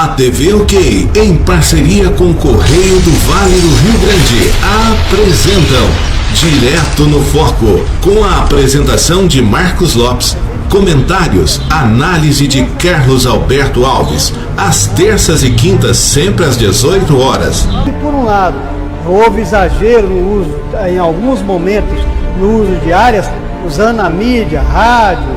A TV OK, em parceria com o Correio do Vale do Rio Grande, apresentam Direto no Foco, com a apresentação de Marcos Lopes, comentários, análise de Carlos Alberto Alves, às terças e quintas, sempre às 18 horas. E por um lado, houve exagero no uso, em alguns momentos, no uso de áreas, usando a mídia, rádio.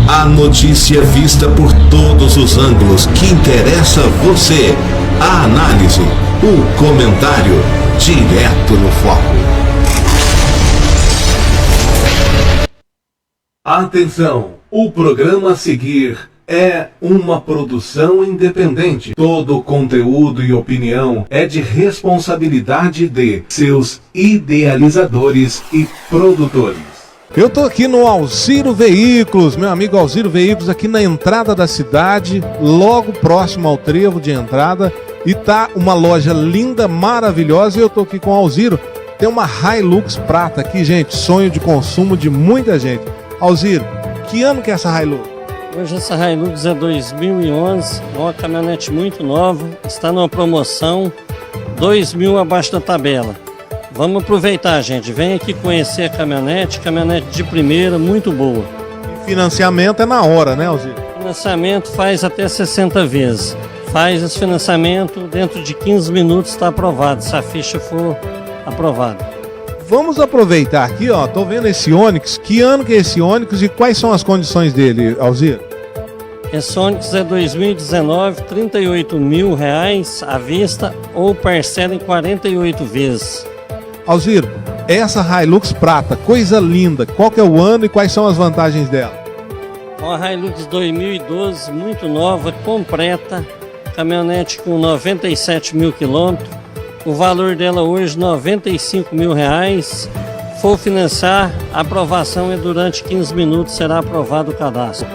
A notícia vista por todos os ângulos que interessa a você. A análise, o comentário, direto no foco. Atenção, o programa a seguir é uma produção independente. Todo conteúdo e opinião é de responsabilidade de seus idealizadores e produtores. Eu tô aqui no Alziro Veículos, meu amigo Alziro Veículos, aqui na entrada da cidade, logo próximo ao trevo de entrada, e tá uma loja linda, maravilhosa, e eu tô aqui com o Alziro. Tem uma Hilux prata aqui, gente, sonho de consumo de muita gente. Alziro, que ano que é essa Hilux? Hoje essa Hilux é 2011, é uma caminhonete muito nova, está numa promoção, 2.000 abaixo da tabela. Vamos aproveitar, gente. Vem aqui conhecer a caminhonete de primeira, muito boa. E financiamento é na hora, né, Alziro? Financiamento faz até 60 vezes. Faz esse financiamento, dentro de 15 minutos está aprovado, se a ficha for aprovada. Vamos aproveitar aqui, ó. Tô vendo esse Onix. Que ano que é esse Onix e quais são as condições dele, Alziro? Esse Onix é 2019, R$ 38.000 à vista ou parcela em 48 vezes. Alziro, essa Hilux prata, coisa linda, qual que é o ano e quais são as vantagens dela? Uma Hilux 2012, muito nova, completa, caminhonete com 97 mil quilômetros, o valor dela hoje R$ 95.000, for financiar, a aprovação é durante 15 minutos, será aprovado o cadastro.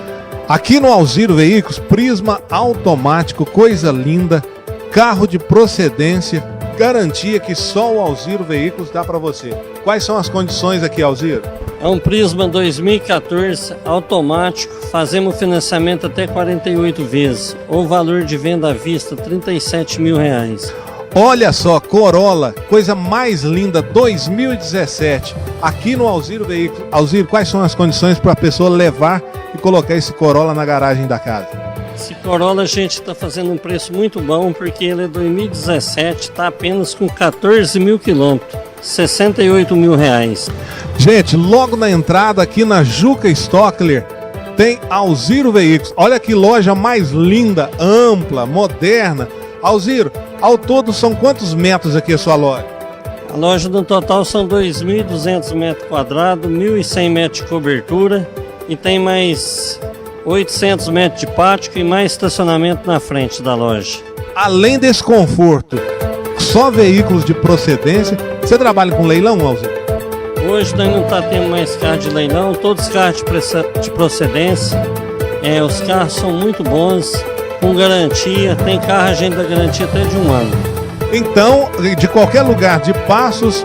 Aqui no Alziro Veículos, prisma automático, coisa linda, carro de procedência, garantia que só o Alziro Veículos dá para você. Quais são as condições aqui, Alziro? É um Prisma 2014 automático, fazemos financiamento até 48 vezes, ou valor de venda à vista R$ 37.000. Olha só, Corolla, coisa mais linda, 2017, aqui no Alziro Veículos. Alziro, quais são as condições para a pessoa levar e colocar esse Corolla na garagem da casa? Esse Corolla a gente está fazendo um preço muito bom, porque ele é 2017, está apenas com 14 mil quilômetros, R$ 68.000. Gente, logo na entrada aqui na Juca Stockler tem Alziro Veículos. Olha que loja mais linda, ampla, moderna. Alziro, ao todo são quantos metros aqui a sua loja? A loja no total são 2.200 metros quadrados, 1.100 metros de cobertura e tem mais 800 metros de pátio e mais estacionamento na frente da loja. Além desse conforto, só veículos de procedência. Você trabalha com leilão, Alziro? Hoje nós não está tendo mais carro de leilão, todos os carros de procedência. Os carros são muito bons, com garantia, tem carro a gente dá garantia até de 1 ano. Então, de qualquer lugar de Passos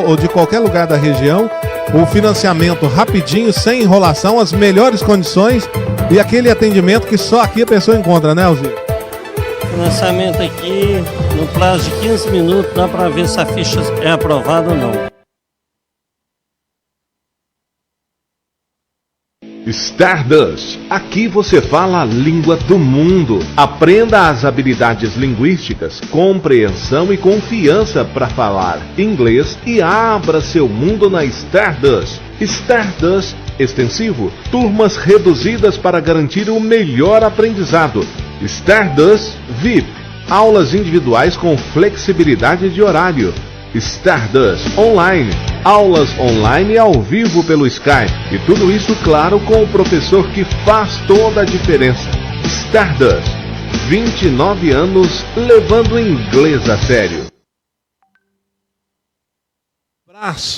ou de qualquer lugar da região, o financiamento rapidinho, sem enrolação, as melhores condições e aquele atendimento que só aqui a pessoa encontra, né, Alziro? Financiamento aqui, no prazo de 15 minutos, dá para ver se a ficha é aprovada ou não. Stardust. Aqui você fala a língua do mundo. Aprenda as habilidades linguísticas, compreensão e confiança para falar inglês e abra seu mundo na Stardust. Stardust extensivo, turmas reduzidas para garantir o melhor aprendizado. Stardust VIP, aulas individuais com flexibilidade de horário. Stardust Online, aulas online e ao vivo pelo Skype. E tudo isso, claro, com o professor que faz toda a diferença. Stardust, 29 anos levando o inglês a sério.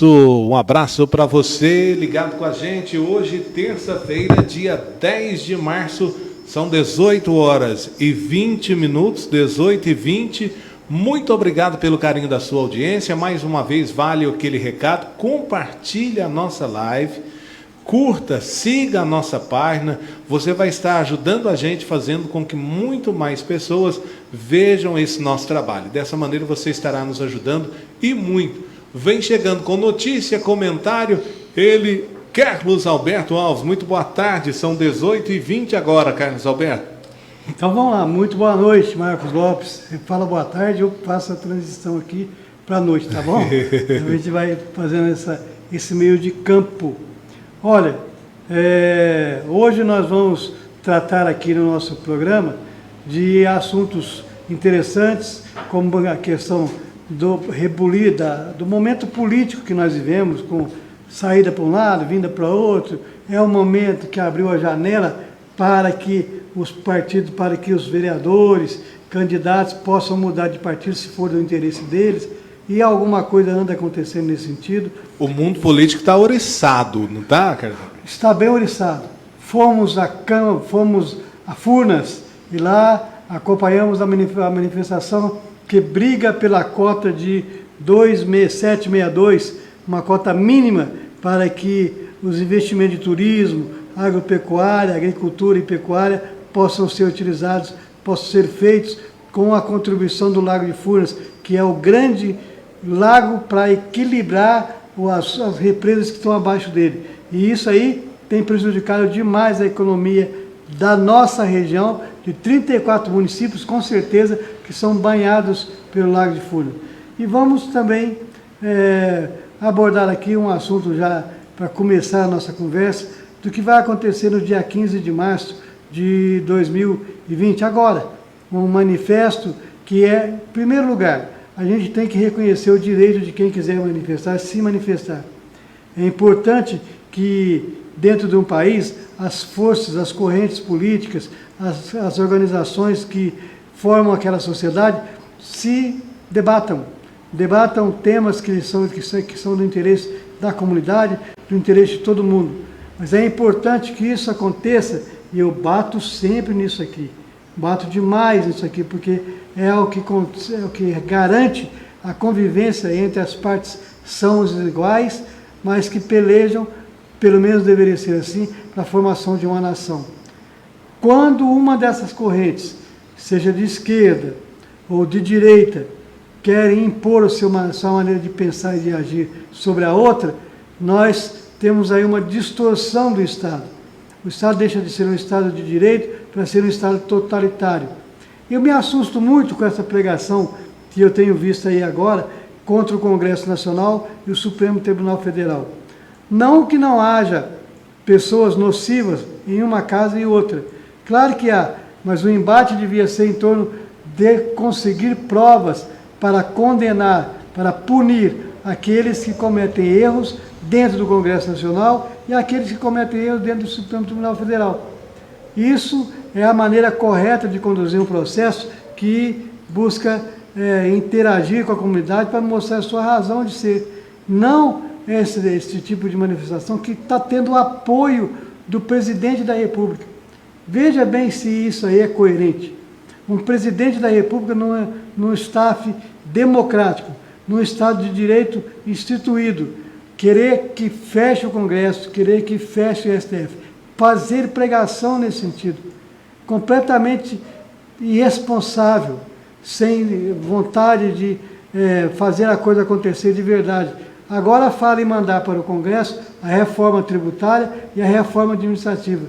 Um abraço para você ligado com a gente. Hoje, terça-feira, dia 10 de março, são 18 horas e 20 minutos, 18 e 20. Muito obrigado pelo carinho da sua audiência. Mais uma vez, vale aquele recado. Compartilhe a nossa live curta, siga a nossa página, você vai estar ajudando a gente, fazendo com que muito mais pessoas vejam esse nosso trabalho. Dessa maneira você estará nos ajudando e muito. Vem chegando com notícia, comentário, ele, Carlos Alberto Alves. Muito boa tarde, são 18h20 agora, Carlos Alberto. Então vamos lá, muito boa noite, Marcos Lopes. Você fala boa tarde, eu faço a transição aqui para a noite, tá bom? A gente vai fazendo esse meio de campo. Olha, hoje nós vamos tratar aqui no nosso programa de assuntos interessantes, como a questão do rebulir, do momento político que nós vivemos, com saída para um lado, vinda para outro. É um momento que abriu a janela para que os partidos, para que os vereadores, candidatos possam mudar de partido se for do interesse deles. E alguma coisa anda acontecendo nesse sentido. O mundo político está oriçado, não está, Carlos? Está bem oriçado. Fomos a Furnas e lá acompanhamos a manifestação que briga pela cota de 762, uma cota mínima para que os investimentos de turismo, agropecuária, agricultura e pecuária possam ser utilizados, possam ser feitos com a contribuição do Lago de Furnas, que é o grande lago para equilibrar as represas que estão abaixo dele. E isso aí tem prejudicado demais a economia da nossa região, de 34 municípios, com certeza, que são banhados pelo Lago de Furnas. E vamos também abordar aqui um assunto já para começar a nossa conversa, do que vai acontecer no dia 15 de março de 2020. Agora, um manifesto que em primeiro lugar, a gente tem que reconhecer o direito de quem quiser manifestar, se manifestar. É importante que, dentro de um país, as forças, as correntes políticas, as organizações que formam aquela sociedade se debatam temas que são do interesse da comunidade, do interesse de todo mundo. Mas é importante que isso aconteça, e eu bato sempre nisso aqui. Bato demais nisso aqui, porque é o que garante a convivência entre as partes são os iguais, mas que pelejam, pelo menos deveria ser assim, para a formação de uma nação. Quando uma dessas correntes, seja de esquerda ou de direita, querem impor a sua maneira de pensar e de agir sobre a outra, nós temos aí uma distorção do Estado. O Estado deixa de ser um Estado de direito para ser um Estado totalitário. Eu me assusto muito com essa pregação que eu tenho visto aí agora contra o Congresso Nacional e o Supremo Tribunal Federal. Não que não haja pessoas nocivas em uma casa e outra. Claro que há, mas o embate devia ser em torno de conseguir provas para condenar, para punir aqueles que cometem erros dentro do Congresso Nacional e aqueles que cometem erros dentro do Supremo Tribunal Federal. Isso é a maneira correta de conduzir um processo que busca interagir com a comunidade para mostrar a sua razão de ser. Não esse tipo de manifestação que está tendo o apoio do presidente da República. Veja bem se isso aí é coerente. Um presidente da República num staff democrático, num Estado de Direito instituído, querer que feche o Congresso, querer que feche o STF, fazer pregação nesse sentido, completamente irresponsável, sem vontade de fazer a coisa acontecer de verdade. Agora fala em mandar para o Congresso a reforma tributária e a reforma administrativa.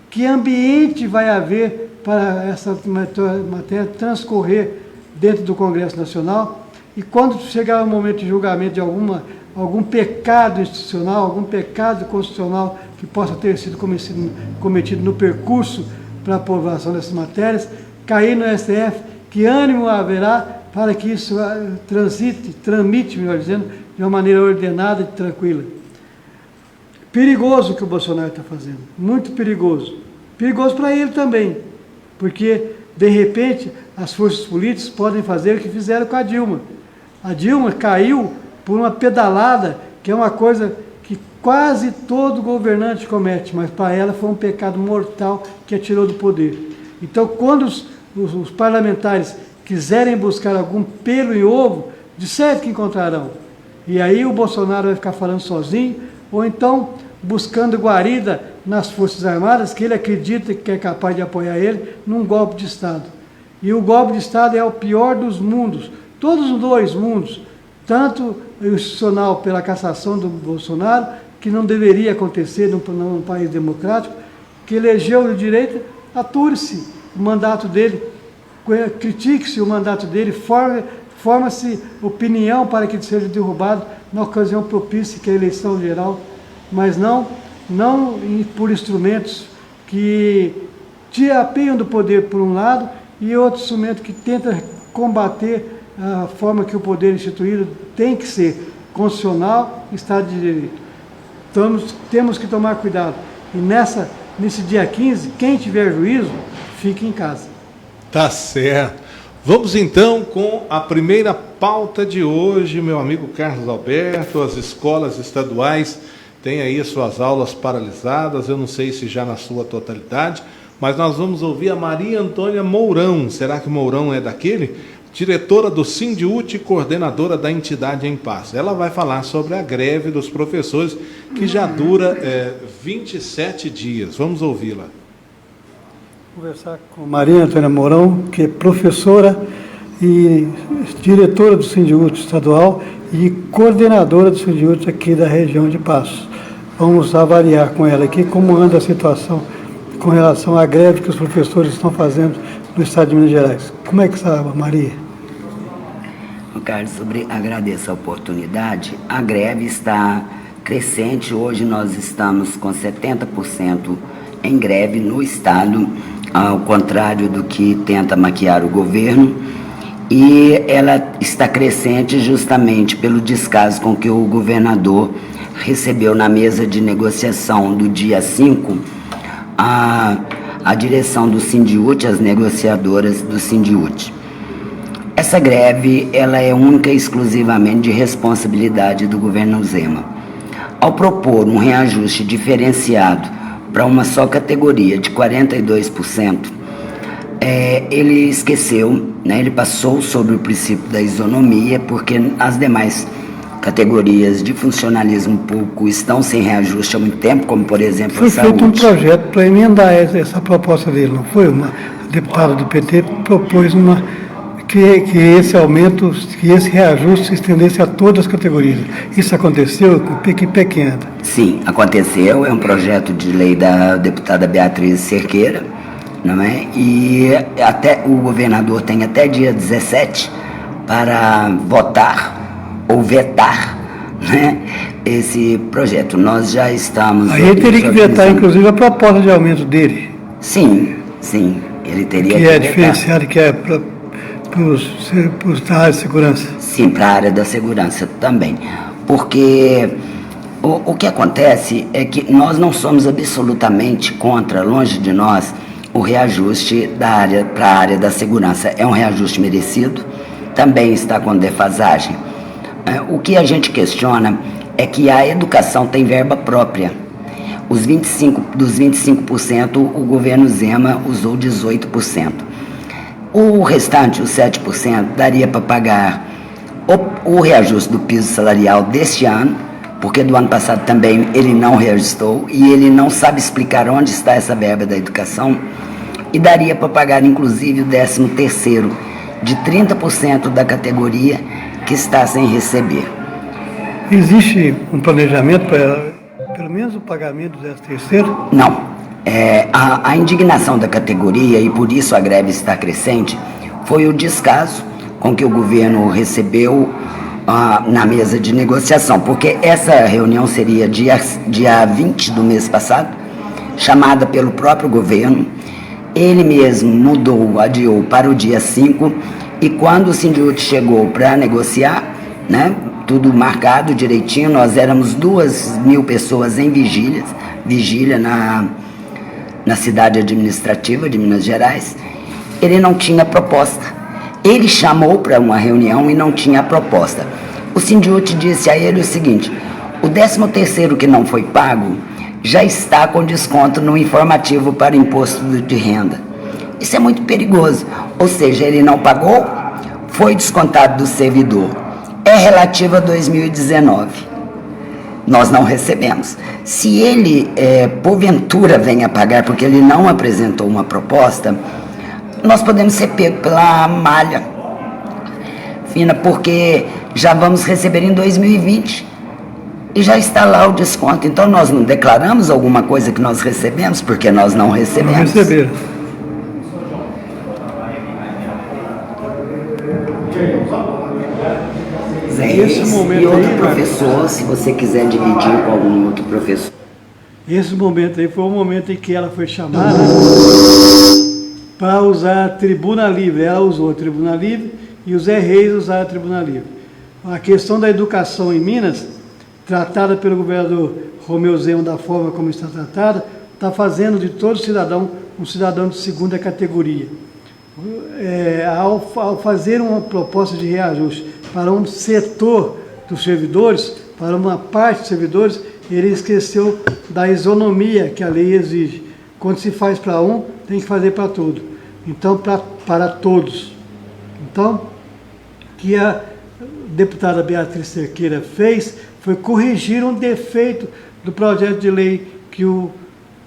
Que ambiente vai haver para essa matéria transcorrer dentro do Congresso Nacional? E quando chegar o momento de julgamento de algum pecado institucional, algum pecado constitucional que possa ter sido cometido no percurso para a aprovação dessas matérias, cair no STF, que ânimo haverá para que isso tramite, melhor dizendo, de uma maneira ordenada e tranquila. Perigoso o que o Bolsonaro está fazendo, muito perigoso. Perigoso para ele também, porque, de repente, as forças políticas podem fazer o que fizeram com a Dilma. A Dilma caiu por uma pedalada, que é uma coisa que quase todo governante comete, mas para ela foi um pecado mortal que a tirou do poder. Então, quando os parlamentares quiserem buscar algum pelo em ovo, de certo que encontrarão. E aí o Bolsonaro vai ficar falando sozinho, ou então buscando guarida nas Forças Armadas, que ele acredita que é capaz de apoiar ele num golpe de Estado. E o golpe de Estado é o pior dos mundos, todos os dois mundos, tanto o institucional pela cassação do Bolsonaro, que não deveria acontecer num país democrático, que elegeu de direita, ature-se o mandato dele, critique-se o mandato dele, forma-se opinião para que ele seja derrubado na ocasião propícia, que é a eleição geral, mas não por instrumentos que te apeiam do poder por um lado e outro instrumento que tenta combater a forma que o poder instituído tem que ser, constitucional, Estado de Direito. Temos que tomar cuidado. E nesse dia 15, quem tiver juízo, fique em casa. Tá certo. Vamos então com a primeira pauta de hoje, meu amigo Carlos Alberto. As escolas estaduais têm aí as suas aulas paralisadas, eu não sei se já na sua totalidade, mas nós vamos ouvir a Maria Antônia Mourão. Será que Mourão é daquele? Diretora do Sindiúti e coordenadora da entidade em Passo. Ela vai falar sobre a greve dos professores, que já dura 27 dias. Vamos ouvi-la. Conversar com Maria Antônia Mourão, que é professora e diretora do Sindiúti estadual e coordenadora do Sindiúti aqui da região de Passos. Vamos avaliar com ela aqui como anda a situação com relação à greve que os professores estão fazendo no estado de Minas Gerais. Como é que está, Maria? Carlos, agradeço a oportunidade. A greve está crescente. Hoje nós estamos com 70% em greve no estado, ao contrário do que tenta maquiar o governo. E ela está crescente justamente pelo descaso com que o governador recebeu na mesa de negociação do dia 5 a direção do Sindiúti, as negociadoras do Sindiúti. Essa greve ela é única e exclusivamente de responsabilidade do governo Zema. Ao propor um reajuste diferenciado para uma só categoria de 42%, ele esqueceu, ele passou sobre o princípio da isonomia, porque as demais categorias de funcionalismo público estão sem reajuste há muito tempo, como por exemplo a saúde. Foi feito um projeto para emendar essa proposta dele, não foi? Uma deputada do PT propôs que esse aumento, que esse reajuste se estendesse a todas as categorias. Isso aconteceu? Que pé que anda? Sim, aconteceu. É um projeto de lei da deputada Beatriz Cerqueira, não é? E até o governador tem até dia 17 para votar ou vetar, né, esse projeto. Nós já estamos... Aí ele teria que vetar, inclusive, a proposta de aumento dele. Sim, ele teria que vetar. Diferenciado, que é para a área de segurança. Sim, para a área da segurança também. Porque o que acontece é que nós não somos absolutamente contra, longe de nós, o reajuste para a área da segurança. É um reajuste merecido, também está com defasagem. O que a gente questiona é que a educação tem verba própria. Dos 25%, o governo Zema usou 18%. O restante, os 7%, daria para pagar o reajuste do piso salarial deste ano, porque do ano passado também ele não reajustou e ele não sabe explicar onde está essa verba da educação, e daria para pagar inclusive o 13º de 30% da categoria que está sem receber. Existe um planejamento para pelo menos o pagamento do 13º? Não. A indignação da categoria, e por isso a greve está crescente, foi o descaso com que o governo recebeu na mesa de negociação, porque essa reunião seria dia 20 do mês passado, chamada pelo próprio governo. Ele mesmo adiou para o dia 5, e quando o Sindiúti chegou para negociar, né, tudo marcado direitinho, nós éramos 2.000 pessoas em vigília na cidade administrativa de Minas Gerais. Ele não tinha proposta. Ele chamou para uma reunião e não tinha proposta. O Sindiúti disse a ele o seguinte: o 13º que não foi pago já está com desconto no informativo para imposto de renda. Isso é muito perigoso. Ou seja, ele não pagou, foi descontado do servidor. É relativo a 2019. nós não recebemos. Se ele, porventura, venha pagar porque ele não apresentou uma proposta, nós podemos ser pegos pela malha fina, porque já vamos receber em 2020 e já está lá o desconto. Então, nós não declaramos alguma coisa que nós recebemos, porque nós não recebemos. Não receberam. Esse momento e outro aí, professor, se você quiser dividir com algum outro professor. Esse momento aí foi o momento em que ela foi chamada para usar a tribuna livre. Ela usou a tribuna livre e o Zé Reis usaram a tribuna livre. A questão da educação em Minas, tratada pelo governador Romeu Zema da forma como está tratada, está fazendo de todo cidadão um cidadão de segunda categoria. Ao fazer uma proposta de reajuste para um setor dos servidores, para uma parte dos servidores, ele esqueceu da isonomia que a lei exige. Quando se faz para um, tem que fazer para todo. Então, para todos. Então, o que a deputada Beatriz Cerqueira fez foi corrigir um defeito do projeto de lei que o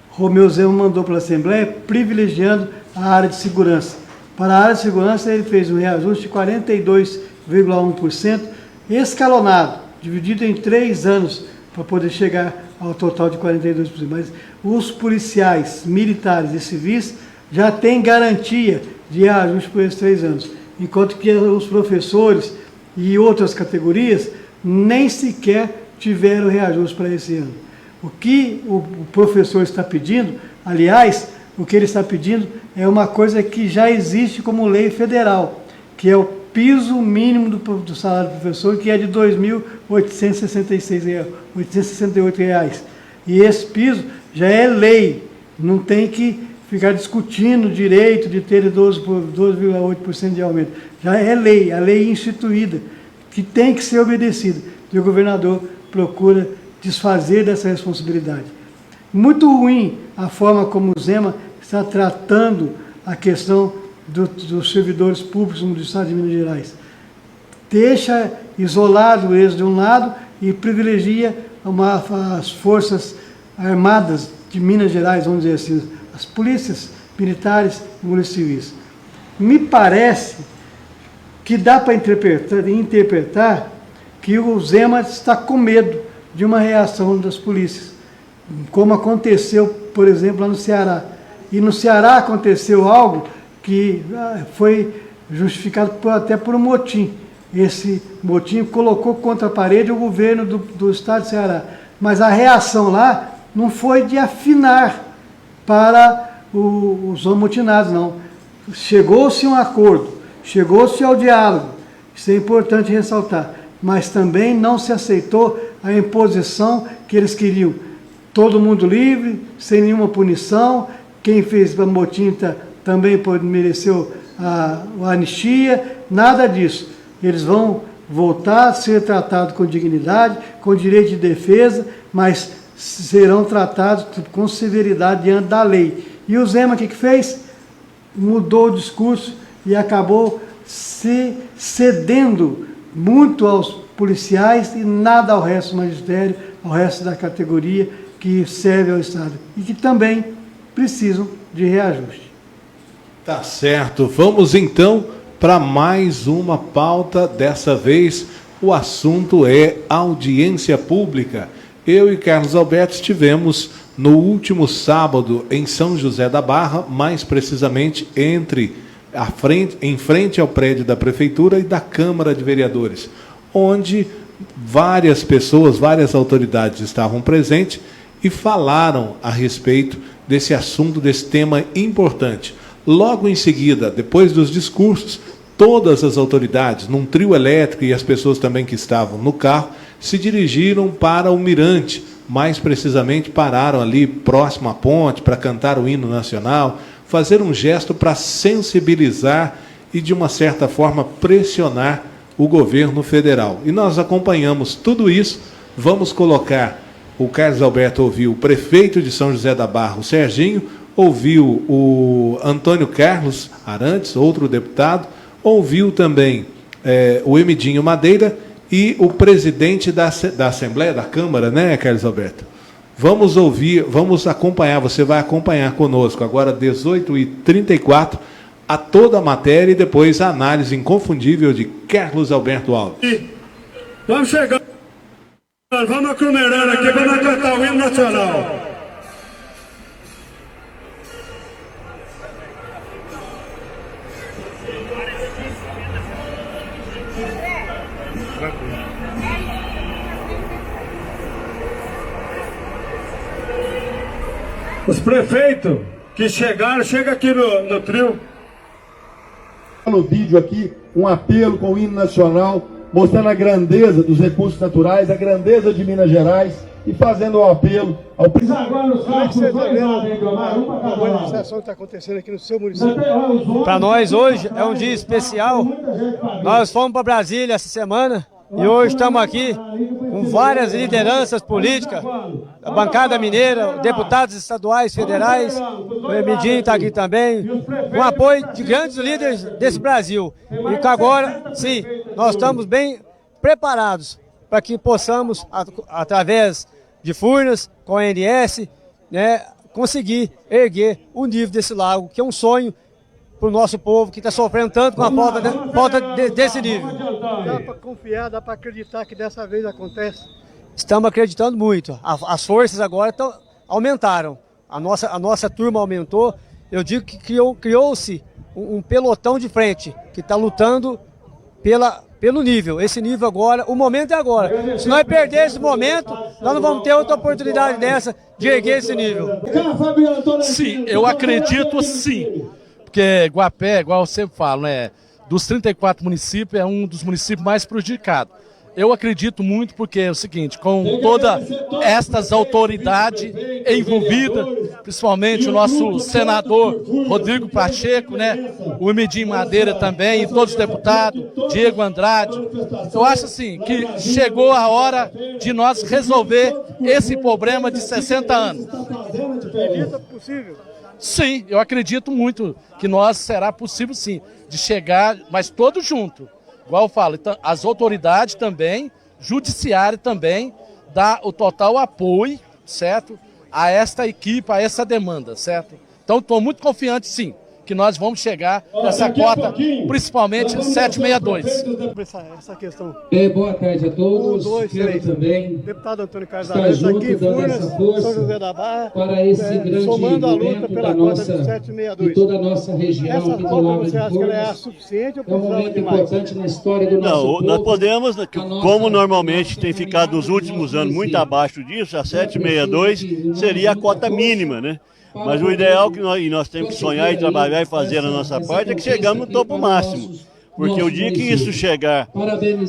Romeu Zema mandou para a Assembleia, privilegiando a área de segurança. Para a área de segurança, ele fez um reajuste de 42,1%, escalonado, dividido em 3 anos, para poder chegar ao total de 42%. Mas os policiais, militares e civis já têm garantia de reajuste por esses 3 anos, enquanto que os professores e outras categorias nem sequer tiveram reajuste para esse ano. O que o professor está pedindo, aliás, o que ele está pedindo é uma coisa que já existe como lei federal, que é o piso mínimo do salário do professor, que é de R$ 2.868. E esse piso já é lei, não tem que ficar discutindo o direito de ter 12,8% de aumento. Já é lei, a lei instituída, que tem que ser obedecida. E o governador procura desfazer dessa responsabilidade. Muito ruim a forma como o Zema está tratando a questão dos servidores públicos no Estado de Minas Gerais. Deixa isolado eles de um lado e privilegia as forças armadas de Minas Gerais, vamos dizer assim, as polícias militares e polícias civis. Me parece que dá para interpretar que o Zema está com medo de uma reação das polícias, como aconteceu, por exemplo, lá no Ceará. E no Ceará aconteceu algo que foi justificado até por um motim. Esse motim colocou contra a parede o governo do estado de Ceará. Mas a reação lá não foi de afinar para os amotinados, não. Chegou-se a um acordo, chegou-se ao diálogo, isso é importante ressaltar, mas também não se aceitou a imposição que eles queriam. Todo mundo livre, sem nenhuma punição, quem fez motim também mereceu a anistia, nada disso. Eles vão voltar a ser tratados com dignidade, com direito de defesa, mas serão tratados com severidade diante da lei. E o Zema, o que fez? Mudou o discurso e acabou se cedendo muito aos policiais e nada ao resto do magistério, ao resto da categoria que serve ao Estado e que também precisam de reajuste. Tá certo. Vamos então para mais uma pauta. Dessa vez o assunto é audiência pública. Eu e Carlos Alberto estivemos no último sábado em São José da Barra, mais precisamente em frente ao prédio da Prefeitura e da Câmara de Vereadores, onde várias pessoas, várias autoridades estavam presentes e falaram a respeito desse assunto, desse tema importante. Logo em seguida, depois dos discursos, todas as autoridades, num trio elétrico e as pessoas também que estavam no carro, se dirigiram para o Mirante, mais precisamente pararam ali próximo à ponte para cantar o hino nacional, fazer um gesto para sensibilizar e, de uma certa forma, pressionar o governo federal. E nós acompanhamos tudo isso. Vamos colocar, o Carlos Alberto ouviu o prefeito de São José da Barra, o Serginho, ouviu o Antônio Carlos Arantes, outro deputado, ouviu também o Emidinho Madeira e o presidente da Assembleia, da Câmara, né, Carlos Alberto? Vamos ouvir, vamos acompanhar, você vai acompanhar conosco agora, 18h34, a toda a matéria e depois a análise inconfundível de Carlos Alberto Alves. Vamos chegando, vamos aglomerando aqui para nós cantar o hino nacional. Os prefeitos que chegaram, chega aqui no trio. No vídeo aqui, um apelo com o hino nacional, mostrando a grandeza dos recursos naturais, a grandeza de Minas Gerais e fazendo um apelo ao presidente. A manifestação que está acontecendo aqui no seu município. Para nós hoje é um dia especial. Nós fomos para Brasília essa semana e hoje estamos aqui com várias lideranças políticas, a bancada mineira, deputados estaduais, federais, o Emidinho está aqui também, com apoio de grandes líderes desse Brasil. E que agora, sim, nós estamos bem preparados para que possamos, através de Furnas, com a ANS, né, conseguir erguer o nível desse lago, que é um sonho para o nosso povo que está sofrendo tanto com a falta desse nível. Dá para confiar, dá para acreditar que dessa vez acontece? Estamos acreditando muito. As forças agora aumentaram. A nossa turma aumentou. Eu digo que criou-se um pelotão de frente que está lutando pelo nível. Esse nível agora, o momento é agora. Se nós perder esse momento, nós não vamos ter outra oportunidade dessa de erguer esse nível. Sim, eu acredito sim. Porque Guapé, igual eu sempre falo, né, dos 34 municípios, é um dos municípios mais prejudicados. Eu acredito muito porque é o seguinte, com todas estas autoridades envolvidas, principalmente o nosso senador Rodrigo Pacheco, né, o Emidinho Madeira também, e todos os deputados, Diego Andrade, eu acho assim que chegou a hora de nós resolver esse problema de 60 anos. Acredita possível? Sim, eu acredito muito que nós será possível sim, de chegar, mas todos juntos. Igual eu falo, então, as autoridades também, judiciário também, dá o total apoio, certo? A esta equipe, a essa demanda, certo? Então estou muito confiante sim, que nós vamos chegar nessa cota, principalmente 762. Essa questão. Boa tarde a todos. 1, 2, 3. Também deputado Antônio Carlos estar Alves junto, aqui, dando Furnas, essa força São José da Barra, para esse grande somando a luta momento pela da cota nossa, de de 762. toda a nossa região Essa aqui do cota Lago você de acha que ela é Furnas. suficiente ou É um precisava momento de mais? importante na história do nosso povo. Nós podemos, como normalmente tem ficado nos últimos anos muito abaixo disso, a 762 seria a cota mínima, né? Mas o ideal que nós temos que sonhar e trabalhar e fazer a nossa parte é que chegamos no topo máximo. Porque o dia que isso chegar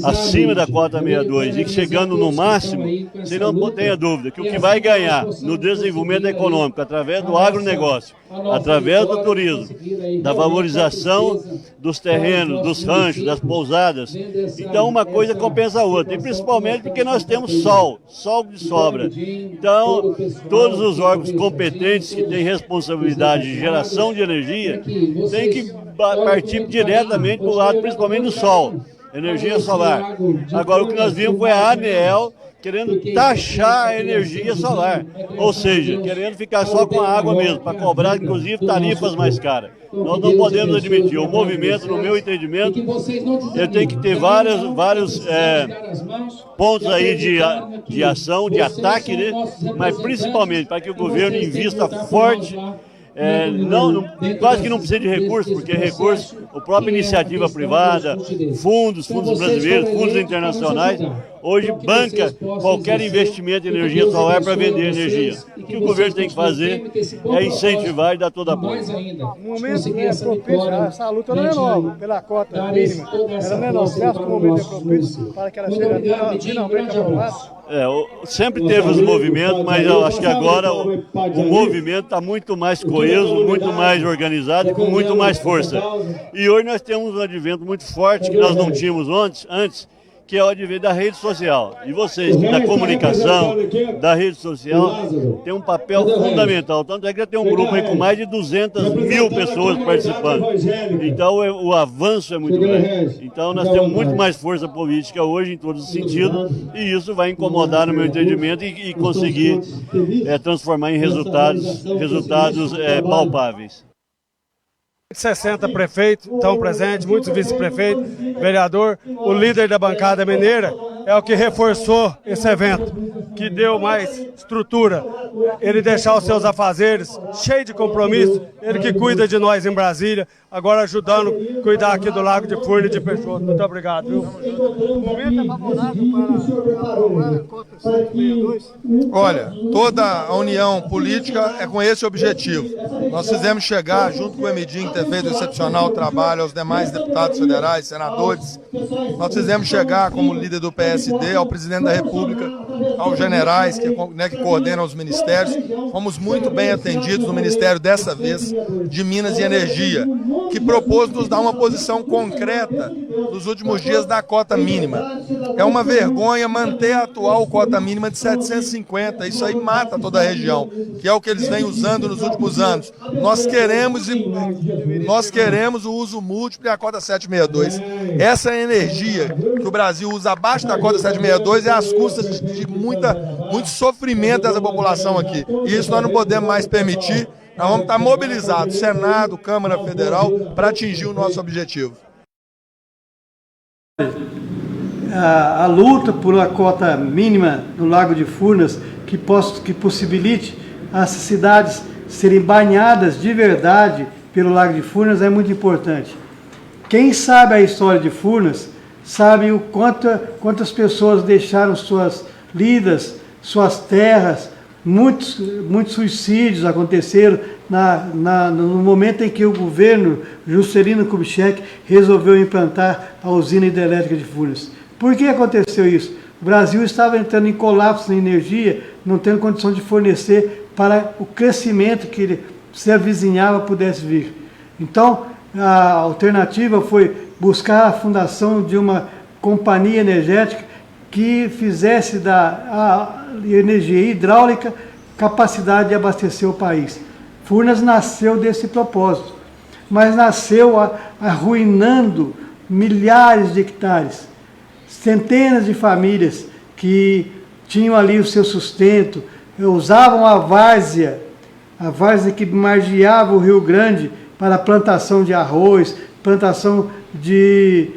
acima da cota 62 e chegando no máximo, você não tenha dúvida que o que vai ganhar no desenvolvimento econômico, através do agronegócio, através do turismo, da valorização dos terrenos, dos ranchos, das pousadas, então uma coisa compensa a outra. E principalmente porque nós temos sol de sobra. Então, todos os órgãos competentes que têm responsabilidade de geração de energia têm que partir diretamente para o lado, principalmente do sol, energia solar. Agora, o que nós vimos foi a ANEEL querendo taxar a energia solar, ou seja, querendo ficar só com a água mesmo, para cobrar, inclusive, tarifas mais caras. Nós não podemos admitir. O movimento, no meu entendimento, ele tem que ter vários pontos aí de ação, de ataque, né? Mas principalmente para que o governo invista forte. Quase que não precisa de recursos, porque recursos, a própria iniciativa privada, fundos brasileiros, fundos internacionais, hoje banca qualquer investimento em energia solar para vender energia. O que o governo tem que fazer é incentivar e dar todo apoio. No momento é propício, essa luta não é nova, pela cota mínima, ela não é nova. Você acha que o momento é propício para que ela seja finalmente aprovada? Sempre teve os movimentos, mas eu acho que agora o movimento está muito mais coeso, muito mais organizado e com muito mais força. E hoje nós temos um advento muito forte que nós não tínhamos antes, que é o advento da rede social. E vocês, da comunicação, da rede social, tem um papel fundamental. Tanto é que já tem um grupo aí com mais de 200 mil pessoas participando. Então o avanço é muito grande. Então nós temos muito mais força política hoje em todos os sentidos, e isso vai incomodar, no meu entendimento, e conseguir transformar em resultados palpáveis. 60 prefeitos estão presentes, muitos vice-prefeitos, vereador, o líder da bancada mineira é o que reforçou esse evento, que deu mais estrutura. Ele deixar os seus afazeres cheio de compromisso, ele que cuida de nós em Brasília, agora ajudando a cuidar aqui do Lago de Furnas e de Peixoto. Muito obrigado. Viu? Olha, toda a união política é com esse objetivo. Nós fizemos chegar, junto com o Emidinho, que tem feito um excepcional trabalho, aos demais deputados federais, senadores, nós fizemos chegar como líder do PSD ao presidente da República, aos generais que coordenam os ministérios. Fomos muito bem atendidos no Ministério, dessa vez, de Minas e Energia, que propôs nos dar uma posição concreta nos últimos dias da cota mínima. É uma vergonha manter a atual cota mínima de 750, isso aí mata toda a região, que é o que eles vêm usando nos últimos anos. Nós queremos o uso múltiplo e a cota 762. Essa energia que o Brasil usa abaixo da cota 762 é às custas de muito sofrimento dessa população aqui. E isso nós não podemos mais permitir. Nós vamos estar mobilizados, Senado, Câmara Federal, para atingir o nosso objetivo. A luta por uma cota mínima no Lago de Furnas que possibilite as cidades serem banhadas de verdade pelo Lago de Furnas é muito importante. Quem sabe a história de Furnas sabe o quantas pessoas deixaram suas lidas, suas terras. Muitos suicídios aconteceram no momento em que o governo Juscelino Kubitschek resolveu implantar a usina hidrelétrica de Furnas. Por que aconteceu isso? O Brasil estava entrando em colapso na energia, não tendo condição de fornecer para o crescimento que se avizinhava pudesse vir. Então, a alternativa foi buscar a fundação de uma companhia energética que fizesse da energia hidráulica capacidade de abastecer o país. Furnas nasceu desse propósito, mas nasceu arruinando milhares de hectares, centenas de famílias que tinham ali o seu sustento, usavam a várzea que margeava o Rio Grande para a plantação de arroz, plantação de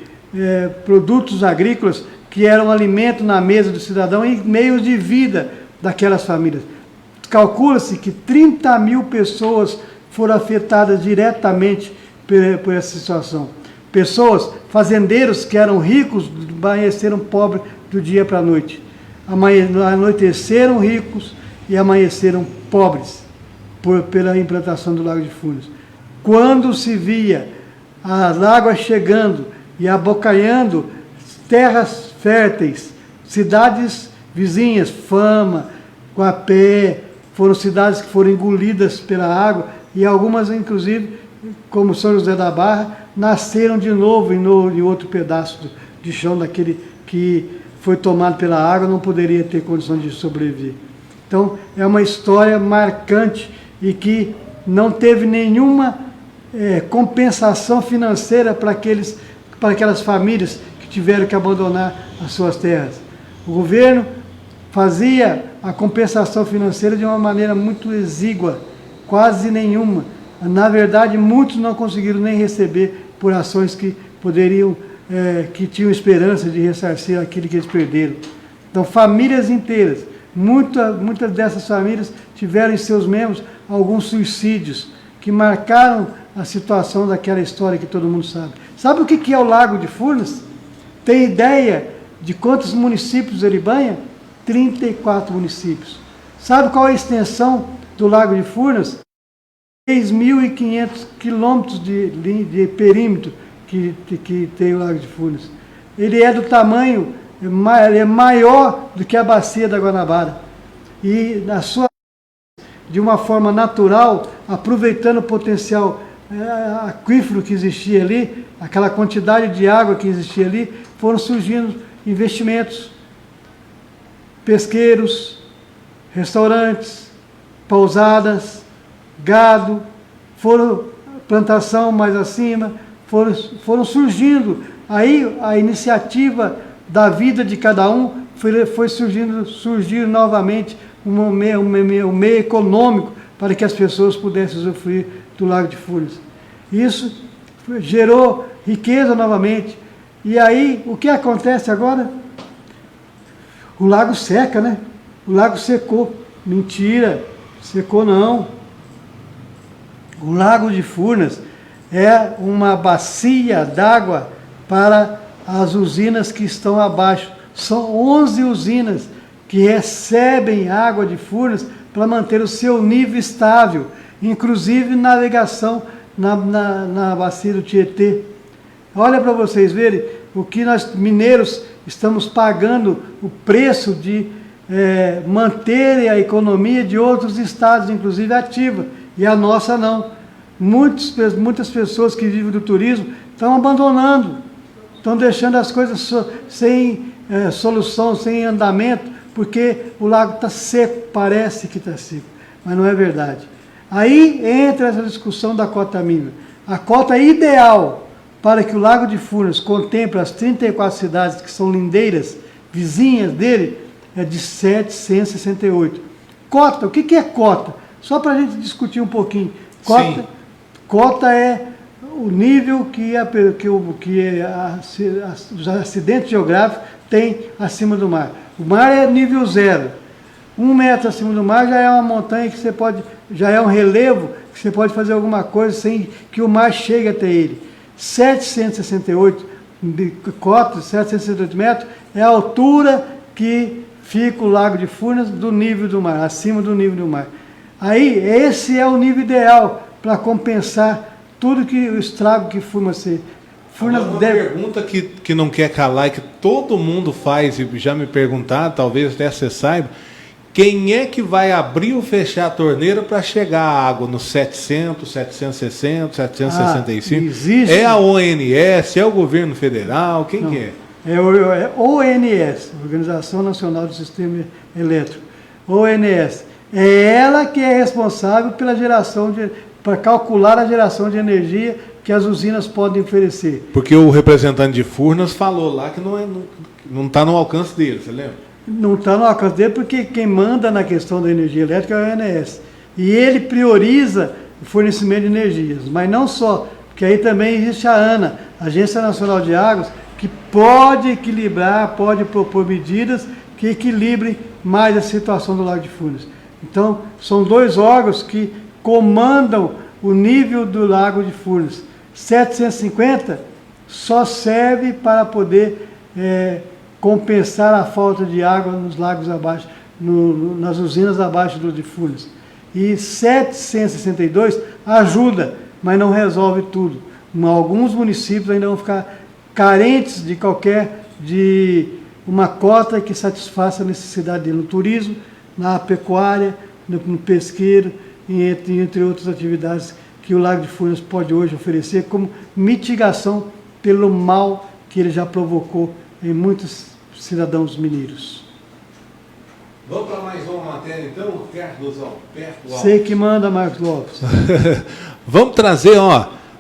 produtos agrícolas, que eram alimento na mesa do cidadão e meios de vida daquelas famílias. Calcula-se que 30 mil pessoas foram afetadas diretamente por essa situação. Pessoas, fazendeiros que eram ricos, amanheceram pobres do dia para a noite. Anoiteceram ricos e amanheceram pobres pela implantação do Lago de Furnas. Quando se via as águas chegando e abocanhando terras férteis, cidades vizinhas, Fama, Guapé, foram cidades que foram engolidas pela água e algumas, inclusive, como São José da Barra, nasceram de novo em outro pedaço de chão daquele que foi tomado pela água, não poderia ter condição de sobreviver. Então, é uma história marcante e que não teve nenhuma compensação financeira para aquelas famílias que tiveram que abandonar as suas terras. O governo fazia a compensação financeira de uma maneira muito exígua, quase nenhuma. Na verdade, muitos não conseguiram nem receber por ações que que tinham esperança de ressarcir aquilo que eles perderam. Então, famílias inteiras, muitas dessas famílias tiveram em seus membros alguns suicídios que marcaram a situação daquela história que todo mundo sabe. Sabe o que é o Lago de Furnas? Tem ideia de quantos municípios ele banha? 34 municípios. Sabe qual é a extensão do Lago de Furnas? 6.500 quilômetros de perímetro que tem o Lago de Furnas. Ele é do tamanho, ele é maior do que a bacia da Guanabara. E de uma forma natural, aproveitando o potencial aquífero que existia ali, aquela quantidade de água que existia ali, foram surgindo investimentos, pesqueiros, restaurantes, pousadas, gado, plantação mais acima, foram surgindo. Aí a iniciativa da vida de cada um foi surgindo novamente um meio econômico para que as pessoas pudessem usufruir do Lago de Furnas. Isso gerou riqueza novamente. E aí, o que acontece agora? O lago seca, né? O lago secou. Mentira, secou não. O Lago de Furnas é uma bacia d'água para as usinas que estão abaixo. São 11 usinas que recebem água de Furnas para manter o seu nível estável, inclusive navegação na bacia do Tietê. Olha para vocês verem o que nós mineiros estamos pagando, o preço de manter a economia de outros estados, inclusive ativa, e a nossa não. Muitas pessoas que vivem do turismo estão abandonando, estão deixando as coisas sem solução, sem andamento, porque o lago está seco, parece que está seco, mas não é verdade. Aí entra essa discussão da cota mínima. A cota ideal para que o Lago de Furnas contemple as 34 cidades que são lindeiras, vizinhas dele, é de 768. Cota, o que é cota? Só para a gente discutir um pouquinho. Cota é o nível que os acidentes geográficos têm acima do mar. O mar é nível 0. 1 metro acima do mar já é uma montanha que já é um relevo que você pode fazer alguma coisa sem que o mar chegue até ele. 768 cotas, 768 metros, é a altura que fica o Lago de Furnas do nível do mar, acima do nível do mar. Aí, esse é o nível ideal para compensar tudo o estrago que Furnas pergunta que não quer calar e que todo mundo faz, e já me perguntaram, talvez até você saiba, quem é que vai abrir ou fechar a torneira para chegar a água nos 700, 760, 765? Existe. É a ONS, é o governo federal, quem que é? É a ONS, Organização Nacional do Sistema Elétrico. ONS. É ela que é responsável pela para calcular a geração de energia que as usinas podem oferecer. Porque o representante de Furnas falou lá que não está no alcance dele, você lembra? Não está no alcance dele porque quem manda na questão da energia elétrica é a ONS. E ele prioriza o fornecimento de energias. Mas não só, porque aí também existe a ANA, Agência Nacional de Águas, que pode equilibrar, pode propor medidas que equilibrem mais a situação do Lago de Furnas. Então, são 2 órgãos que comandam o nível do Lago de Furnas. 750 só serve para poder compensar a falta de água nos lagos abaixo, nas usinas abaixo de Furnas. E 762 ajuda, mas não resolve tudo. Alguns municípios ainda vão ficar carentes de uma cota que satisfaça a necessidade dele no turismo, na pecuária, no pesqueiro, entre outras atividades que o Lago de Furnas pode hoje oferecer como mitigação pelo mal que ele já provocou em muitos cidadãos mineiros. Vamos para mais uma matéria então, Carlos Alberto Alves. Sei que manda, Marcos Lopes.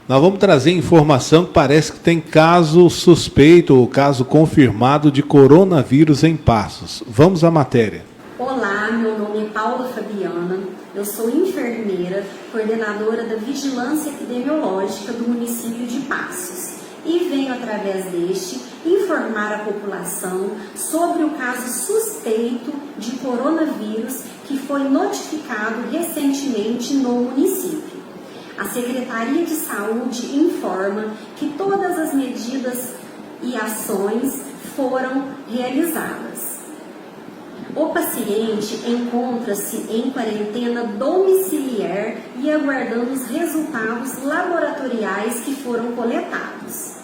Nós vamos trazer informação que parece que tem caso suspeito ou caso confirmado de coronavírus em Passos. Vamos à matéria. Olá, meu nome é Paula Fabiana, eu sou enfermeira, coordenadora da Vigilância Epidemiológica do município de Passos e venho, através deste, informar a população sobre o caso suspeito de coronavírus que foi notificado recentemente no município. A Secretaria de Saúde informa que todas as medidas e ações foram realizadas. O paciente encontra-se em quarentena domiciliar e aguardando os resultados laboratoriais que foram coletados.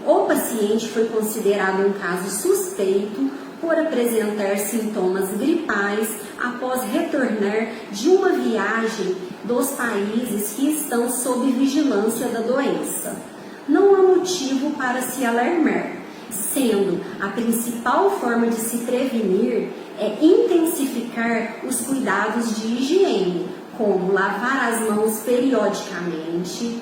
O paciente foi considerado um caso suspeito por apresentar sintomas gripais após retornar de uma viagem dos países que estão sob vigilância da doença. Não há motivo para se alarmar, sendo a principal forma de se prevenir é intensificar os cuidados de higiene, como lavar as mãos periodicamente,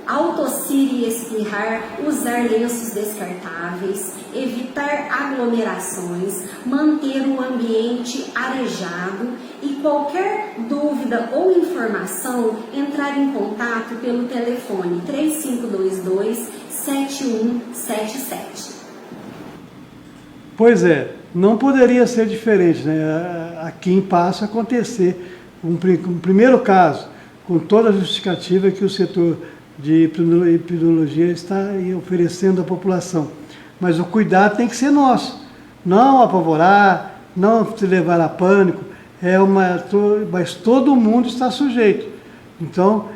ao tossir e espirrar, usar lenços descartáveis, evitar aglomerações, manter o ambiente arejado e qualquer dúvida ou informação, entrar em contato pelo telefone 3522-7177. Pois é, não poderia ser diferente, né? Aqui em Passo acontecer um primeiro caso, com toda a justificativa que o setor de epidemiologia está oferecendo à população. Mas o cuidado tem que ser nosso, não apavorar, não se levar a pânico, mas todo mundo está sujeito. Então,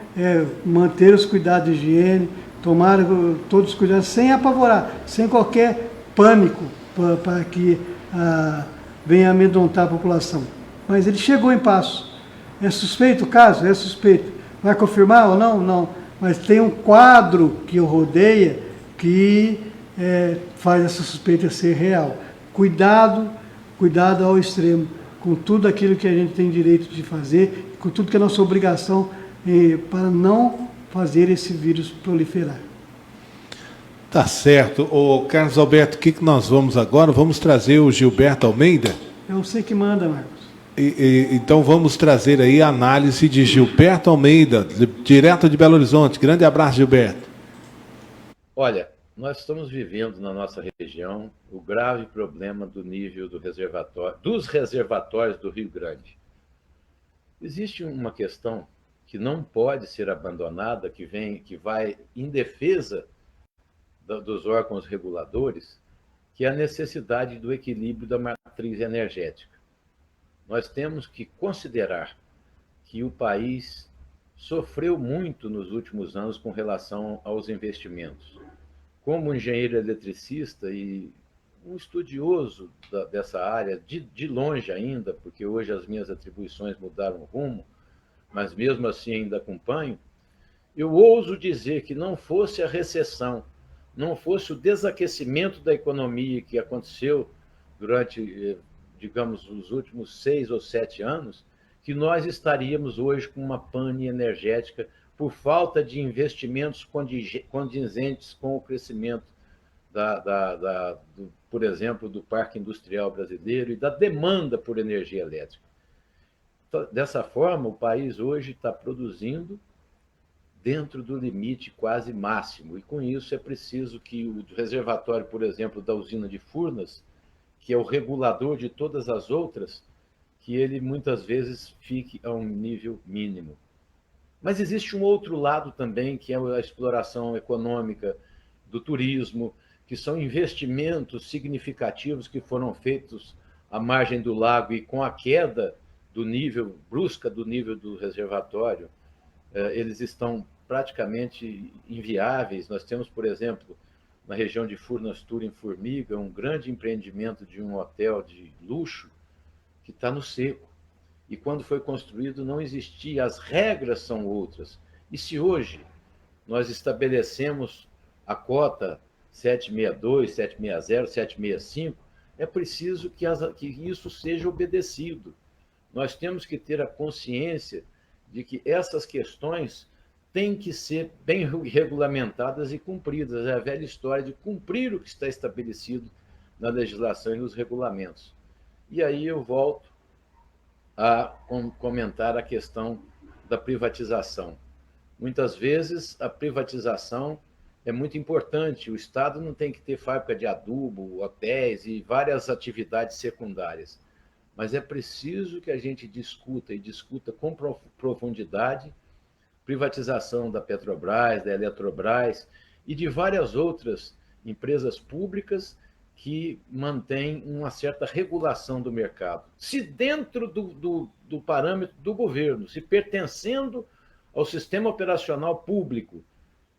manter os cuidados de higiene, tomar todos os cuidados sem apavorar, sem qualquer pânico para que venha amedrontar a população. Mas ele chegou em Passo. É suspeito o caso? É suspeito. Vai confirmar ou não? Não. Mas tem um quadro que o rodeia que faz essa suspeita ser real. Cuidado ao extremo, com tudo aquilo que a gente tem direito de fazer, com tudo que é nossa obrigação para não fazer esse vírus proliferar. Tá certo. Ô, Carlos Alberto, o que nós vamos agora? Vamos trazer o Gilberto Almeida? É você que manda, Marcos. Então vamos trazer aí a análise de Gilberto Almeida, direto de Belo Horizonte. Grande abraço, Gilberto. Olha, nós estamos vivendo na nossa região o grave problema do nível do dos reservatórios do Rio Grande. Existe uma questão que não pode ser abandonada, que vai em defesa dos órgãos reguladores, que é a necessidade do equilíbrio da matriz energética. Nós temos que considerar que o país sofreu muito nos últimos anos com relação aos investimentos. Como engenheiro eletricista e um estudioso dessa área, de longe ainda, porque hoje as minhas atribuições mudaram o rumo, mas mesmo assim ainda acompanho, eu ouso dizer que não fosse a recessão, não fosse o desaquecimento da economia que aconteceu durante, digamos, os últimos 6 ou 7 anos, que nós estaríamos hoje com uma pane energética por falta de investimentos condizentes com o crescimento, por exemplo, do parque industrial brasileiro e da demanda por energia elétrica. Então, dessa forma, o país hoje está produzindo dentro do limite quase máximo, e com isso é preciso que o reservatório, por exemplo, da usina de Furnas, que é o regulador de todas as outras, que ele muitas vezes fique a um nível mínimo. Mas existe um outro lado também, que é a exploração econômica do turismo, que são investimentos significativos que foram feitos à margem do lago, e com a queda do nível, brusca do nível do reservatório, eles estão praticamente inviáveis. Nós temos, por exemplo, na região de Furnas Tour, em Formiga, um grande empreendimento de um hotel de luxo que está no seco. E quando foi construído não existia, as regras são outras. E se hoje nós estabelecemos a cota 762, 760, 765, é preciso que isso seja obedecido. Nós temos que ter a consciência de que essas questões têm que ser bem regulamentadas e cumpridas. É a velha história de cumprir o que está estabelecido na legislação e nos regulamentos. E aí eu volto a comentar a questão da privatização. Muitas vezes a privatização é muito importante. O Estado não tem que ter fábrica de adubo, hotéis e várias atividades secundárias. Mas é preciso que a gente discuta com profundidade privatização da Petrobras, da Eletrobras e de várias outras empresas públicas que mantêm uma certa regulação do mercado. Se dentro do parâmetro do governo, se pertencendo ao sistema operacional público,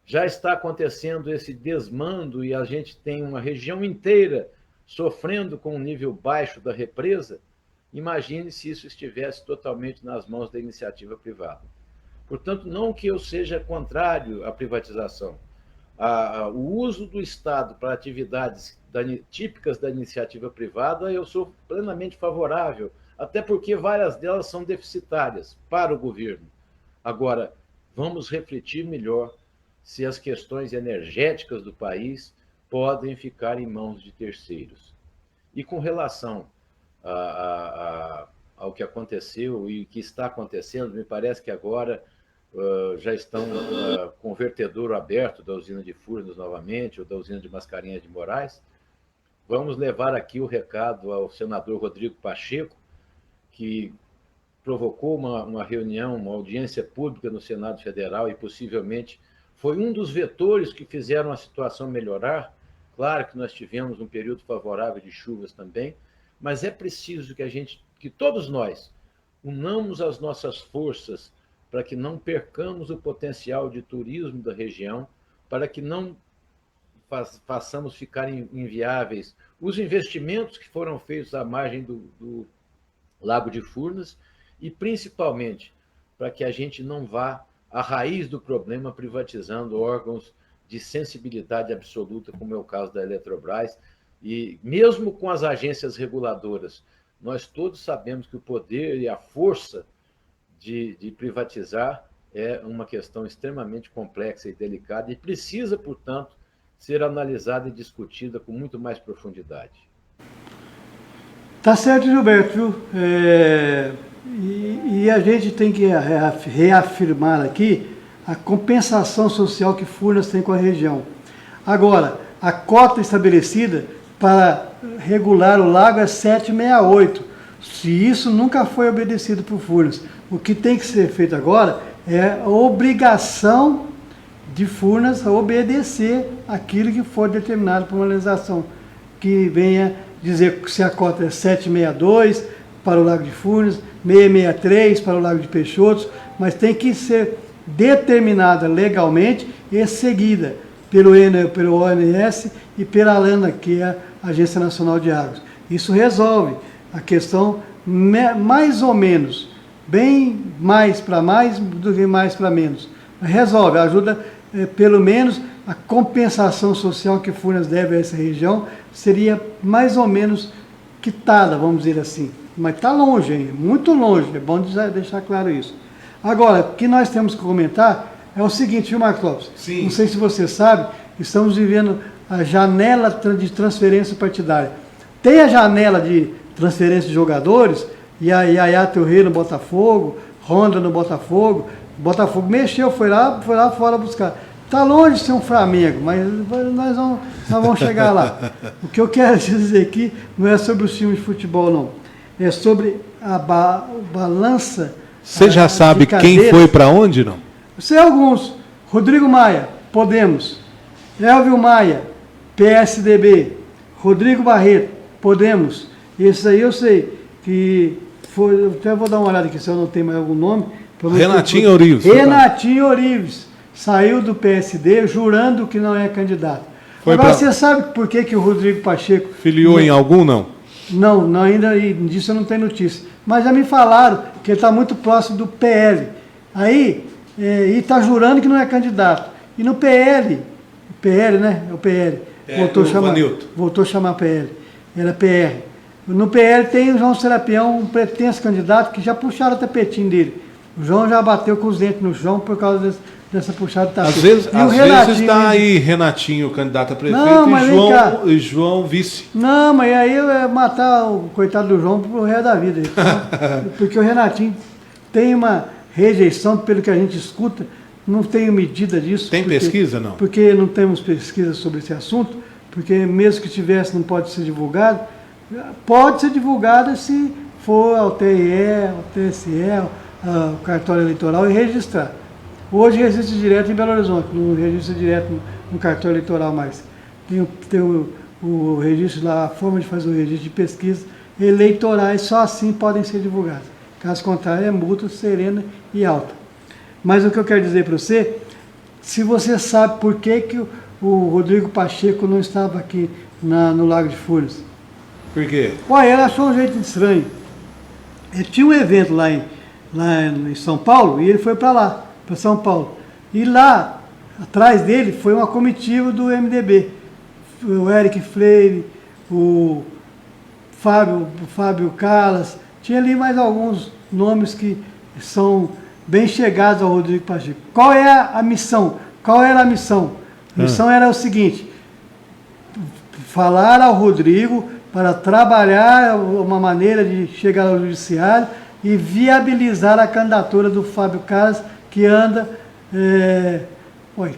já está acontecendo esse desmando e a gente tem uma região inteira sofrendo com um nível baixo da represa, imagine se isso estivesse totalmente nas mãos da iniciativa privada. Portanto, não que eu seja contrário à privatização, o uso do Estado para atividades típicas da iniciativa privada, eu sou plenamente favorável, até porque várias delas são deficitárias para o governo. Agora, vamos refletir melhor se as questões energéticas do país podem ficar em mãos de terceiros. E com relação ao que aconteceu e o que está acontecendo, me parece que agora já estão com o vertedouro aberto da usina de Furnas novamente, ou da usina de Mascarenhas de Moraes. Vamos levar aqui o recado ao senador Rodrigo Pacheco, que provocou uma reunião, uma audiência pública no Senado Federal e possivelmente foi um dos vetores que fizeram a situação melhorar. Claro que nós tivemos um período favorável de chuvas também, mas é preciso que todos nós unamos as nossas forças para que não percamos o potencial de turismo da região, para que não façamos ficar inviáveis os investimentos que foram feitos à margem do Lago de Furnas e, principalmente, para que a gente não vá à raiz do problema privatizando órgãos de sensibilidade absoluta, como é o caso da Eletrobras. E mesmo com as agências reguladoras, nós todos sabemos que o poder e a força de privatizar é uma questão extremamente complexa e delicada e precisa, portanto, ser analisada e discutida com muito mais profundidade. Tá certo, Gilberto, viu? E a gente tem que reafirmar aqui a compensação social que Furnas tem com a região. Agora, a cota estabelecida para regular o lago é 768. Se isso nunca foi obedecido por Furnas, o que tem que ser feito agora é a obrigação de Furnas a obedecer aquilo que for determinado por uma legislação que venha dizer se a cota é 762 para o Lago de Furnas, 663 para o Lago de Peixotos, mas tem que ser determinada legalmente e seguida pelo ONS e pela ANA, que é a Agência Nacional de Águas. Isso resolve a questão mais ou menos, bem mais para mais do que mais para menos. Resolve, ajuda pelo menos a compensação social que Furnas deve a essa região seria mais ou menos quitada, vamos dizer assim. Mas está longe, hein? Muito longe, é bom deixar claro isso. Agora, o que nós temos que comentar é o seguinte, viu, Marcos Lopes? Sim. Não sei se você sabe, estamos vivendo a janela de transferência partidária. Tem a janela de transferência de jogadores, e a Yaya Torreira no Botafogo, Honda no Botafogo. O Botafogo mexeu, foi lá fora buscar. Está longe de ser um Flamengo, mas nós vamos chegar lá. O que eu quero dizer aqui não é sobre os times de futebol, não. É sobre a balança. Você já sabe quem foi para onde, não? Sei alguns. Rodrigo Maia, Podemos. Elvio Maia, PSDB. Rodrigo Barreto, Podemos. Esses aí eu sei que foi. Até vou dar uma olhada aqui se eu não tenho mais algum nome. Renatinho Orives. Renatinho Orives. Saiu do PSD jurando que não é candidato. Agora, você sabe por que o Rodrigo Pacheco... Filiou em algum, não? Não, ainda disso eu não tenho notícia. Mas já me falaram que ele está muito próximo do PL. Aí, e está jurando que não é candidato. E no PL, né? É o PL. Voltou a chamar PL. Era PR. No PL tem o João Serapião, um pretenso candidato, que já puxaram o tapetinho dele. O João já bateu com os dentes no chão por causa dessa puxada de tapete. Às vezes está aí Renatinho, candidato a prefeito, não, e João vice. Não, mas aí é matar o coitado do João pro resto da vida. Porque o Renatinho tem uma rejeição, pelo que a gente escuta, não tenho medida disso. Tem pesquisa, não? Porque não temos pesquisa sobre esse assunto, porque mesmo que tivesse, não pode ser divulgado. Pode ser divulgado se for ao TRE, ao TSE, ao cartório eleitoral e registrar. Hoje registra direto em Belo Horizonte, não registra direto no cartório eleitoral mais. Tem o registro lá, a forma de fazer o registro de pesquisa eleitorais, só assim podem ser divulgadas. Caso contrário, é multa serena e alta. Mas o que eu quero dizer para você, se você sabe por que o Rodrigo Pacheco não estava aqui no Lago de Furnas. Por quê? Ué, ele achou um jeito estranho. Ele tinha um evento lá em São Paulo e ele foi para lá, para São Paulo. E lá, atrás dele foi uma comitiva do MDB. O Eric Freire, o Fábio Calas, tinha ali mais alguns nomes que são bem chegados ao Rodrigo Pacheco. Qual é a missão? Qual era a missão? A missão era o seguinte: falar ao Rodrigo para trabalhar uma maneira de chegar ao judiciário e viabilizar a candidatura do Fábio Calas, que anda...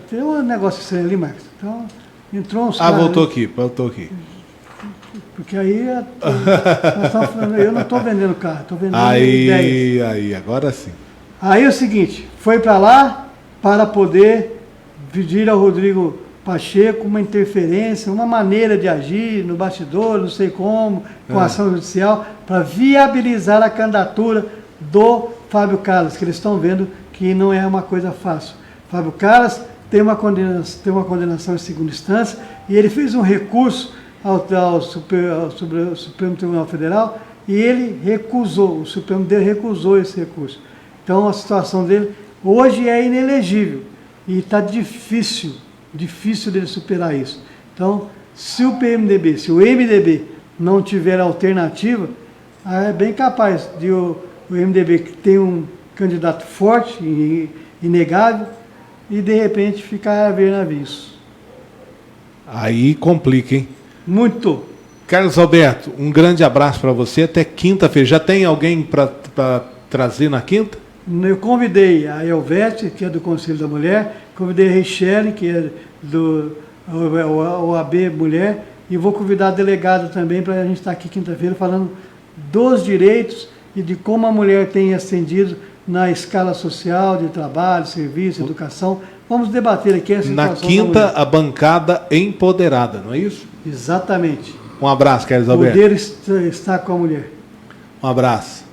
tem um negócio estranho ali, Marcos. Então, entrou uns caras... voltou aqui. Porque aí eu não estou vendendo carro, estou vendendo ideias. Aí, agora sim. Aí é o seguinte, foi para lá para poder pedir ao Rodrigo Pacheco uma interferência, uma maneira de agir no bastidor, não sei como, com ação judicial, para viabilizar a candidatura do Fábio Calas, que eles estão vendo que não é uma coisa fácil. Fábio Calas tem uma condenação em segunda instância e ele fez um recurso ao Supremo Tribunal Federal e ele recusou, o Supremo dele recusou esse recurso. Então a situação dele hoje é inelegível e está difícil dele superar isso. Então, se o MDB não tiver alternativa, é bem capaz de o MDB, que tem um candidato forte e inegável, e de repente ficar a ver navios. Aí complica, hein? Muito. Carlos Alberto, um grande abraço para você. Até quinta-feira. Já tem alguém para trazer na quinta? Eu convidei a Elvete, que é do Conselho da Mulher, convidei a Richelle, que é do OAB Mulher, e vou convidar a delegada também para a gente estar aqui quinta-feira falando dos direitos e de como a mulher tem ascendido na escala social, de trabalho, serviço, educação. Vamos debater aqui a situação. Na quinta, a bancada empoderada, não é isso? Exatamente. Um abraço, Carlos Alberto. O poder está com a mulher. Um abraço.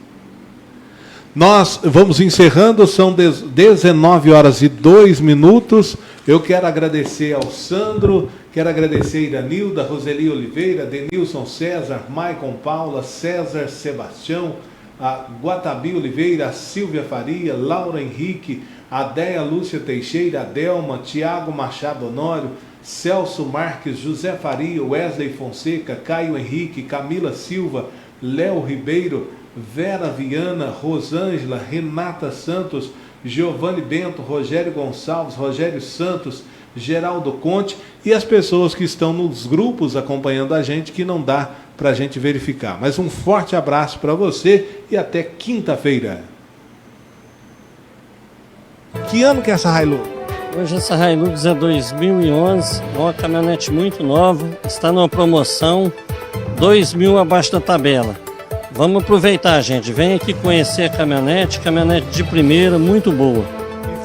Nós vamos encerrando, são 19h02. Eu quero agradecer ao Sandro, quero agradecer a Iranilda, Roseli Oliveira, Denilson César, Maicon Paula, César Sebastião, a Guatabi Oliveira, a Silvia Faria, Laura Henrique, a Déia Lúcia Teixeira, a Delma, Tiago Machado Honório, Celso Marques, José Faria, Wesley Fonseca, Caio Henrique, Camila Silva, Léo Ribeiro, Vera Viana, Rosângela, Renata Santos, Giovanni Bento, Rogério Gonçalves, Rogério Santos, Geraldo Conte e as pessoas que estão nos grupos acompanhando a gente, que não dá para a gente verificar. Mas um forte abraço para você e até quinta-feira. Que ano que é essa Hilux? Hoje essa Hilux é 2011, é uma caminhonete muito nova, está numa promoção, 2.000 abaixo da tabela. Vamos aproveitar, gente, vem aqui conhecer a caminhonete de primeira, muito boa.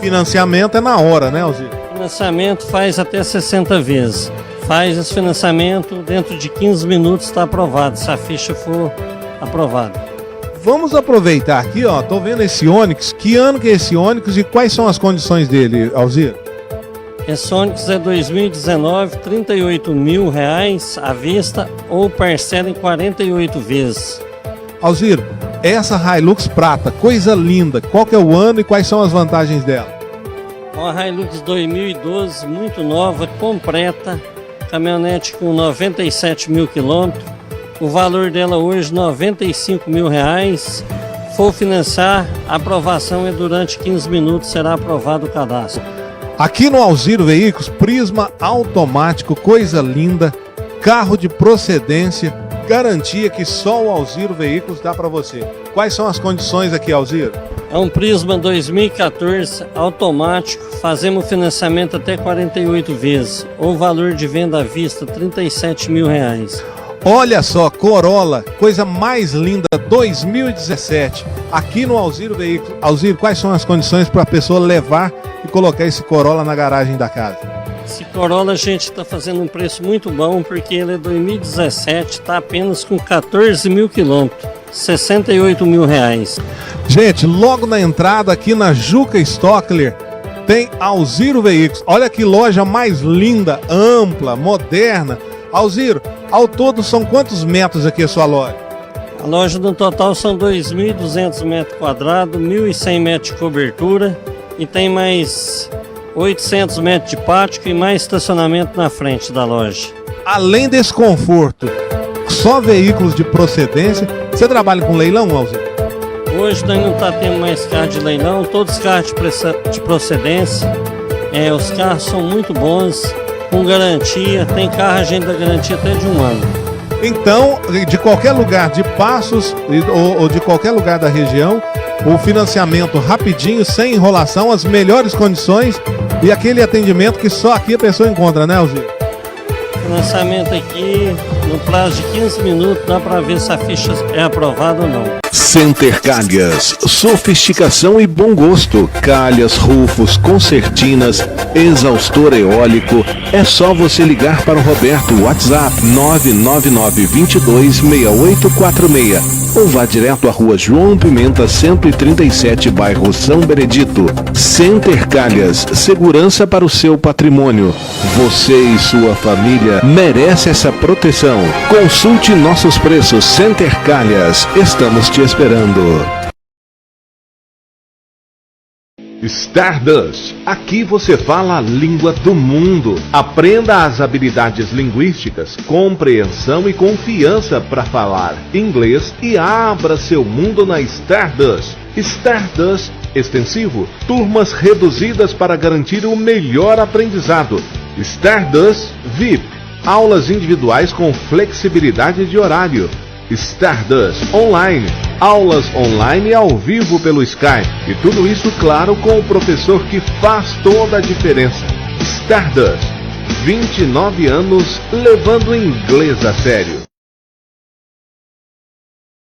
E financiamento é na hora, né, Alzir? Financiamento faz até 60 vezes. Faz esse financiamento, dentro de 15 minutos está aprovado, se a ficha for aprovada. Vamos aproveitar aqui, ó, tô vendo esse Onix. Que ano que é esse Onix e quais são as condições dele, Alzir? Esse Onix é 2019, R$38.000 à vista ou parcela em 48 vezes. Alzir, essa Hilux prata, coisa linda, qual que é o ano e quais são as vantagens dela? Uma Hilux 2012, muito nova, completa, caminhonete com 97 mil quilômetros, o valor dela hoje R$95.000, for financiar, a aprovação é durante 15 minutos, será aprovado o cadastro. Aqui no Alziro Veículos, Prisma automático, coisa linda, carro de procedência, garantia que só o Alziro Veículos dá para você. Quais são as condições aqui, Alziro? É um Prisma 2014 automático, fazemos financiamento até 48 vezes, ou valor de venda à vista R$37.000. Olha só, Corolla, coisa mais linda, 2017, aqui no Alziro Veículos. Alziro, quais são as condições para a pessoa levar e colocar esse Corolla na garagem da casa? Esse Corolla a gente está fazendo um preço muito bom, porque ele é 2017, está apenas com 14 mil quilômetros, R$68.000. Gente, logo na entrada aqui na Juca Stockler tem Alziro Veículos. Olha que loja mais linda, ampla, moderna. Alziro, ao todo são quantos metros aqui a sua loja? A loja no total são 2.200 metros quadrados, 1.100 metros de cobertura e tem mais 800 metros de pátio e mais estacionamento na frente da loja. Além desse conforto, só veículos de procedência. Você trabalha com leilão, Alzir? Hoje nós não está tendo mais carro de leilão, todos os carros de procedência. Os carros são muito bons, com garantia, tem carro a gente dá garantia até de 1 ano. Então, de qualquer lugar de Passos ou de qualquer lugar da região, o financiamento rapidinho, sem enrolação, as melhores condições e aquele atendimento que só aqui a pessoa encontra, né, Alzir? Financiamento aqui, no prazo de 15 minutos, dá para ver se a ficha é aprovada ou não. Center Calhas, sofisticação e bom gosto. Calhas, rufos, concertinas, exaustor eólico. É só você ligar para o Roberto, WhatsApp 999226846 ou vá direto à Rua João Pimenta 137, bairro São Benedito. Center Calhas, segurança para o seu patrimônio. Você e sua família merecem essa proteção. Consulte nossos preços. Center Calhas, estamos te esperando. Stardust. Aqui você fala a língua do mundo. Aprenda as habilidades linguísticas, compreensão e confiança para falar inglês e abra seu mundo na Stardust. Stardust extensivo, turmas reduzidas para garantir o melhor aprendizado. Stardust VIP, aulas individuais com flexibilidade de horário. Stardust Online, aulas online e ao vivo pelo Skype. E tudo isso, claro, com o professor que faz toda a diferença. Stardust, 29 anos levando o inglês a sério.